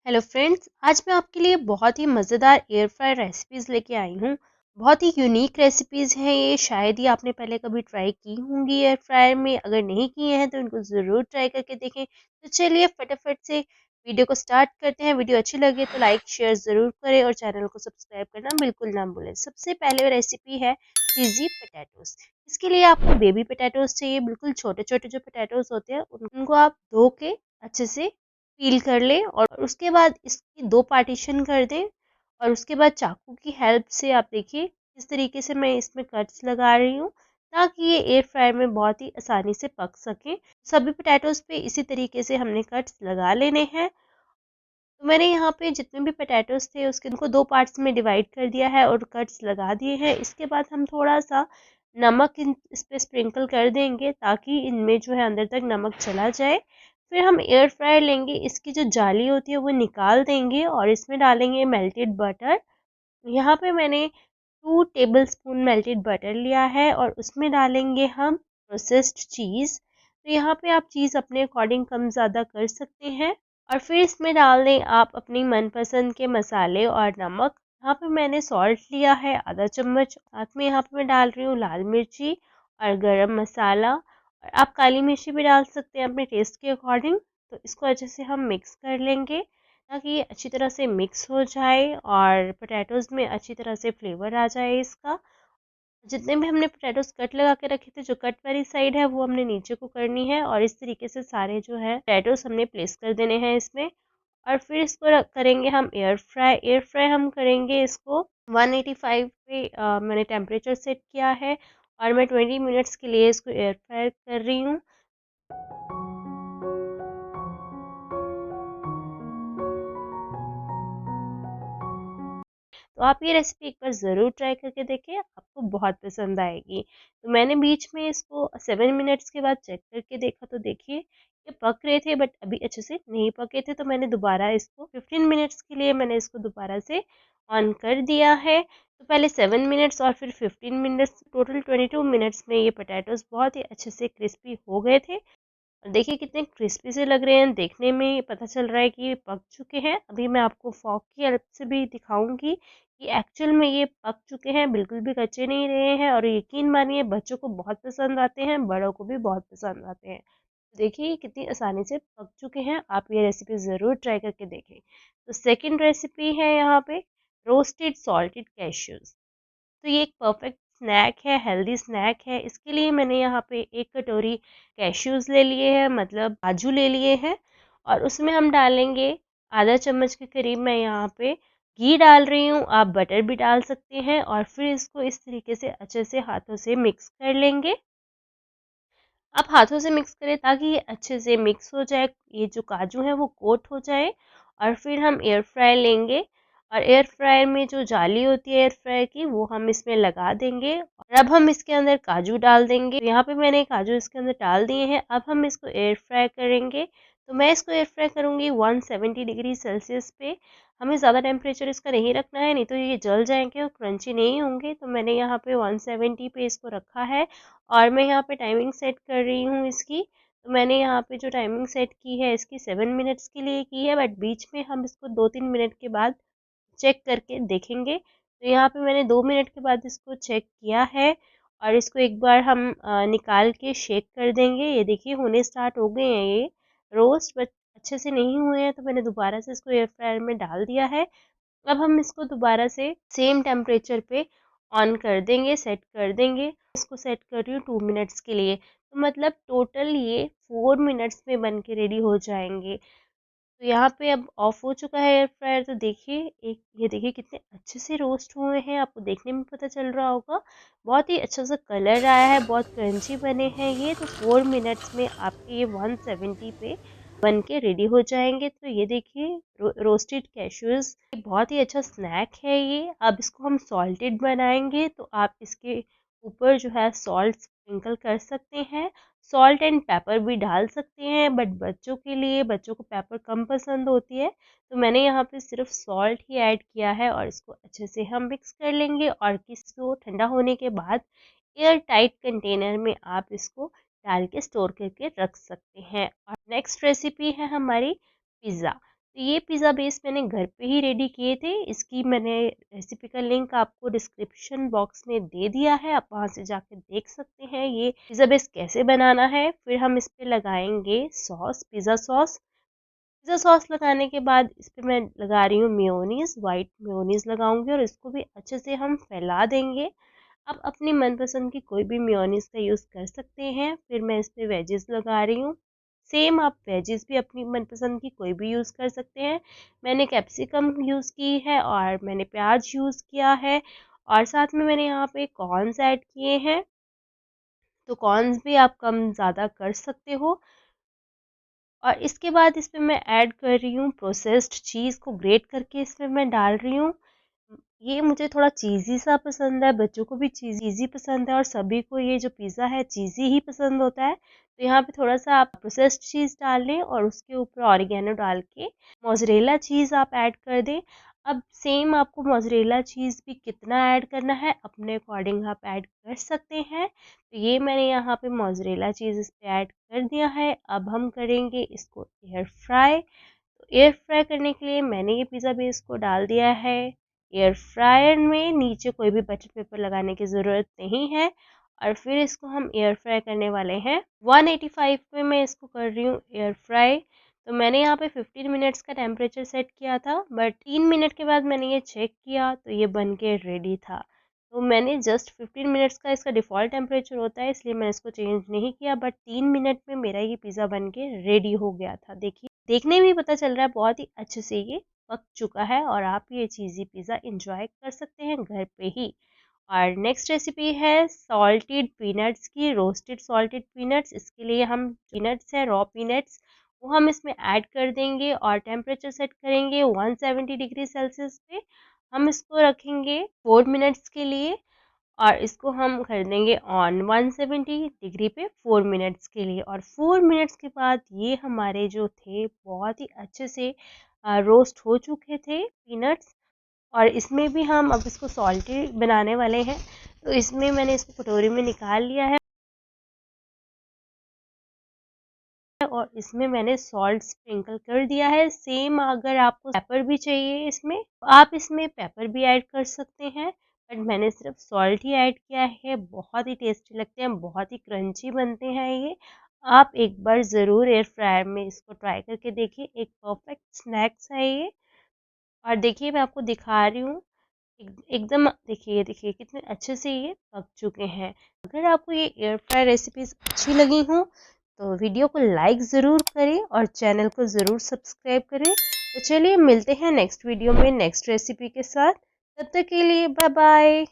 Hello friends, आज मैं आपके लिए बहुत ही मज़ेदार एयर फ्रायर रेसिपीज़ लेके आई हूँ। बहुत ही यूनिक रेसिपीज़ हैं ये, शायद ही आपने पहले कभी ट्राई की होंगी एयर फ्रायर में। अगर नहीं किए हैं तो इनको ज़रूर ट्राई करके देखें। तो चलिए फटाफट से वीडियो को स्टार्ट करते हैं। वीडियो अच्छी लगे तो लाइक शेयर ज़रूर करें और चैनल को सब्सक्राइब करना बिल्कुल ना भूलें। सबसे पहले रेसिपी है चीज़ी पोटैटोज़। इसके लिए आपको बेबी पोटैटोज़ चाहिए, बिल्कुल छोटे छोटे जो पोटैटोज़ होते हैं उनको आप धो के अच्छे से पील कर लें और उसके बाद इसकी दो पार्टीशन कर दें। और उसके बाद चाकू की हेल्प से आप देखिए किस तरीके से मैं इसमें कट्स लगा रही हूँ, ताकि ये एयर फ्रायर में बहुत ही आसानी से पक सके। सभी पोटैटोज पे इसी तरीके से हमने कट्स लगा लेने हैं। तो मैंने यहाँ पे जितने भी पोटैटोज थे उसके उनको दो पार्ट्स में डिवाइड कर दिया है और कट्स लगा दिए हैं। इसके बाद हम थोड़ा सा नमक इस पे स्प्रिंकल कर देंगे, ताकि इनमें जो है अंदर तक नमक चला जाए। फिर हम एयर फ्रायर लेंगे, इसकी जो जाली होती है वो निकाल देंगे और इसमें डालेंगे मेल्टेड बटर। यहाँ पे मैंने 2 टेबलस्पून मेल्टेड बटर लिया है और उसमें डालेंगे हम प्रोसेस्ड चीज़। तो यहाँ पे आप चीज़ अपने अकॉर्डिंग कम ज़्यादा कर सकते हैं। और फिर इसमें डाल दें आप अपनी मनपसंद के मसाले और नमक। यहाँ पे मैंने सॉल्ट लिया है आधा चम्मच, साथ में यहाँ पे मैं डाल रही हूँ लाल मिर्ची और गरम मसाला, और आप काली मिर्ची भी डाल सकते हैं अपने टेस्ट के अकॉर्डिंग। तो इसको अच्छे से हम मिक्स कर लेंगे, ताकि ये अच्छी तरह से मिक्स हो जाए और पोटैटोज़ में अच्छी तरह से फ्लेवर आ जाए इसका। जितने भी हमने पोटैटोज़ कट लगा के रखे थे, जो कट वाली साइड है वो हमने नीचे को करनी है और इस तरीके से सारे जो है पोटैटोज़ हमने प्लेस कर देने हैं इसमें। और फिर इसको करेंगे हम एयर फ्राई। एयर फ्राई हम करेंगे इसको 185 पे मैंने टेम्परेचर सेट किया है और मैं 20 मिनट्स के लिए इसको एयर फ्राई कर रही हूँ। तो आप ये रेसिपी एक बार ज़रूर ट्राई करके देखें, आपको बहुत पसंद आएगी। तो मैंने बीच में इसको 7 मिनट्स के बाद चेक करके देखा, तो देखिए ये पक रहे थे बट अभी अच्छे से नहीं पके थे। तो मैंने दोबारा इसको 15 मिनट्स के लिए मैंने इसको दोबारा से ऑन कर दिया है। तो पहले 7 मिनट्स और फिर 15 मिनट्स, टोटल 22 मिनट्स में ये पोटैटोज़ बहुत ही अच्छे से क्रिस्पी हो गए थे। और देखिए कितने क्रिस्पी से लग रहे हैं, देखने में ये पता चल रहा है कि ये पक चुके हैं। अभी मैं आपको फॉक की हेल्प से भी दिखाऊंगी कि एक्चुअल में ये पक चुके हैं, बिल्कुल भी कच्चे नहीं रहे हैं। और यकीन मानिए बच्चों को बहुत पसंद आते हैं, बड़ों को भी बहुत पसंद आते हैं। देखिए कितनी आसानी से पक चुके हैं। आप ये रेसिपी ज़रूर ट्राई करके देखें। तो सेकंड रेसिपी है यहाँ पे रोस्टेड सॉल्टेड कैश्यूज। तो ये एक परफेक्ट स्नैक है, हेल्दी स्नैक है। इसके लिए मैंने यहाँ पे 1 कटोरी कैश्यूज़ ले लिए हैं, मतलब काजू ले लिए हैं। और उसमें हम डालेंगे आधा चम्मच के करीब, मैं यहाँ पे घी डाल रही हूँ। आप बटर भी डाल सकते हैं। और फिर इसको इस तरीके से अच्छे से हाथों से मिक्स कर लेंगे। आप हाथों से मिक्स करें ताकि ये अच्छे से मिक्स हो जाए, ये जो काजू है वो कोट हो जाए। और फिर हम एयर फ्रायर लेंगे और एयर फ्रायर में जो जाली होती है एयर फ्रायर की, वो हम इसमें लगा देंगे। और अब हम इसके अंदर काजू डाल देंगे। यहाँ पे मैंने काजू इसके अंदर डाल दिए हैं। अब हम इसको एयर फ्राई करेंगे। तो मैं इसको एयर फ्राई करूँगी 170 डिग्री सेल्सियस पे। हमें ज़्यादा टेम्परेचर इसका नहीं रखना है, नहीं तो ये जल जाएंगे और क्रंची नहीं होंगे। तो मैंने यहाँ पे 170 पे इसको रखा है और मैं यहाँ पे टाइमिंग सेट कर रही हूँ इसकी। तो मैंने यहाँ पे जो टाइमिंग सेट की है इसकी 7 मिनट्स के लिए की है, बट बीच में हम इसको 2-3 मिनट के बाद चेक करके देखेंगे। तो यहाँ पे मैंने 2 मिनट के बाद इसको चेक किया है और इसको एक बार हम निकाल के शेक कर देंगे। ये देखिए होने स्टार्ट हो गए हैं ये रोस्ट, बट अच्छे से नहीं हुए हैं। तो मैंने दोबारा से इसको एयर फ्रायर में डाल दिया है। अब हम इसको दोबारा से सेम टेम्परेचर पे ऑन कर देंगे, सेट कर देंगे। इसको सेट कर रही हूँ 2 मिनट्स के लिए। तो मतलब टोटल ये 4 मिनट्स में बन के रेडी हो जाएंगे। तो यहाँ पे अब ऑफ हो चुका है एयर फ्रायर। तो देखिए एक ये देखिए कितने अच्छे से रोस्ट हुए हैं, आपको देखने में पता चल रहा होगा। बहुत ही अच्छा सा कलर आया है, बहुत क्रंची बने हैं ये। तो 4 मिनट्स में आपके ये 170 पे बन के रेडी हो जाएंगे। तो ये देखिए रोस्टेड कैश्यूज बहुत ही अच्छा स्नैक है ये। अब इसको हम सॉल्टेड बनाएंगे, तो आप इसके ऊपर जो है सॉल्ट स्प्रिंकल कर सकते हैं। सॉल्ट एंड पेपर भी डाल सकते हैं, बट बच्चों के लिए, बच्चों को पेपर कम पसंद होती है। तो मैंने यहाँ पे सिर्फ सॉल्ट ही ऐड किया है और इसको अच्छे से हम मिक्स कर लेंगे। और किसको ठंडा होने के बाद एयर टाइट कंटेनर में आप इसको डाल के स्टोर करके रख सकते हैं। और नेक्स्ट रेसिपी है हमारी पिज़्ज़ा। तो ये पिज़्ज़ा बेस मैंने घर पे ही रेडी किए थे। इसकी मैंने रेसिपी का लिंक आपको डिस्क्रिप्शन बॉक्स में दे दिया है, आप वहाँ से जाके देख सकते हैं ये पिज़्ज़ा बेस कैसे बनाना है। फिर हम इस पे लगाएँगे sauce, pizza sauce. Pizza sauce लगाने के बाद इस पे मैं लगा रही हूँ मेयोनीज़, व्हाइट मेयोनीज़ लगाऊँगी और इसको भी अच्छे से हम फैला देंगे। आप अपनी मनपसंद की कोई भी मेयोनीज़ का यूज़ कर सकते हैं। फिर मैं इस पे वेजिस लगा रही हूँ। सेम आप वेजिस भी अपनी मनपसंद की कोई भी यूज़ कर सकते हैं। मैंने कैप्सिकम यूज़ की है और मैंने प्याज यूज़ किया है और साथ में मैंने यहाँ पे कॉर्न्स ऐड किए हैं। तो कॉर्न्स भी आप कम ज़्यादा कर सकते हो। और इसके बाद इसमें मैं ऐड कर रही हूँ प्रोसेस्ड चीज़ को ग्रेट करके इसमें मैं डाल रही हूँ। ये मुझे थोड़ा चीज़ी सा पसंद है, बच्चों को भी चीज़ी पसंद है और सभी को ये जो पिज़्ज़ा है चीज़ी ही पसंद होता है। तो यहाँ पे थोड़ा-सा आप प्रोसेस्ड चीज़ डाल लें और उसके ऊपर ऑरिगैनो डाल के मोज़रेला चीज़ आप ऐड कर दें। अब सेम आपको मोज़रेला चीज़ भी कितना ऐड करना है अपने अकॉर्डिंग आप ऐड कर सकते हैं। तो ये मैंने यहाँ पे मोज़रेला चीज़ इस पे ऐड कर दिया है। अब हम करेंगे इसको एयर फ्राई। तो एयर फ्राई करने के लिए मैंने ये पिज़्ज़ा बेस को डाल दिया है एयर फ्रायर में। नीचे कोई भी बटर पेपर लगाने की ज़रूरत नहीं है और फिर इसको हम एयर फ्राई करने वाले हैं। 185 पे मैं इसको कर रही हूँ एयर फ्राई। तो मैंने यहाँ पे 15 मिनट्स का टेम्परेचर सेट किया था, बट 3 मिनट के बाद मैंने ये चेक किया तो ये बन के रेडी था। तो मैंने जस्ट 15 मिनट्स का इसका डिफ़ॉल्ट टेम्परेचर होता है, इसलिए मैंने इसको चेंज नहीं किया, बट 3 मिनट में मेरा ये पिज़्ज़ा बन के रेडी हो गया था। देखिए, देखने में ही पता चल रहा है बहुत ही अच्छे से ये पक चुका है और आप ये चीज़ी पिज़्ज़ा एंजॉय कर सकते हैं घर पे ही। और नेक्स्ट रेसिपी है सॉल्टेड पीनट्स की, रोस्टेड सॉल्टेड पीनट्स। इसके लिए हम पीनट्स है रॉ पीनट्स, वो हम इसमें ऐड कर देंगे और टेम्परेचर सेट करेंगे 170 डिग्री सेल्सियस पे। हम इसको रखेंगे 4 मिनट्स के लिए और इसको हम कर देंगे ऑन 170 डिग्री पे 4 मिनट्स के लिए। और 4 मिनट्स के बाद ये हमारे जो थे बहुत ही अच्छे से रोस्ट हो चुके थे पीनट्स। और इसमें भी हम अब इसको सॉल्टी बनाने वाले हैं, तो इसमें मैंने इसको कटोरी में निकाल लिया है और इसमें मैंने सॉल्ट स्प्रिंकल कर दिया है। सेम अगर आपको पेपर भी चाहिए इसमें, तो आप इसमें पेपर भी ऐड कर सकते हैं, बट मैंने सिर्फ सॉल्ट ही ऐड किया है। बहुत ही टेस्टी लगते हैं, बहुत ही क्रंची बनते हैं ये। आप एक बार ज़रूर एयर फ्रायर में इसको ट्राई करके देखिए, एक परफेक्ट स्नैक्स है ये। और देखिए मैं आपको दिखा रही हूँ, एकदम देखिए देखिए कितने अच्छे से ये पक चुके हैं। अगर आपको ये एयर फ्राई रेसिपीज अच्छी लगी हो तो वीडियो को लाइक ज़रूर करें और चैनल को ज़रूर सब्सक्राइब करें। तो चलिए मिलते हैं नेक्स्ट वीडियो में नेक्स्ट रेसिपी के साथ। तब तक के लिए बाय बाय।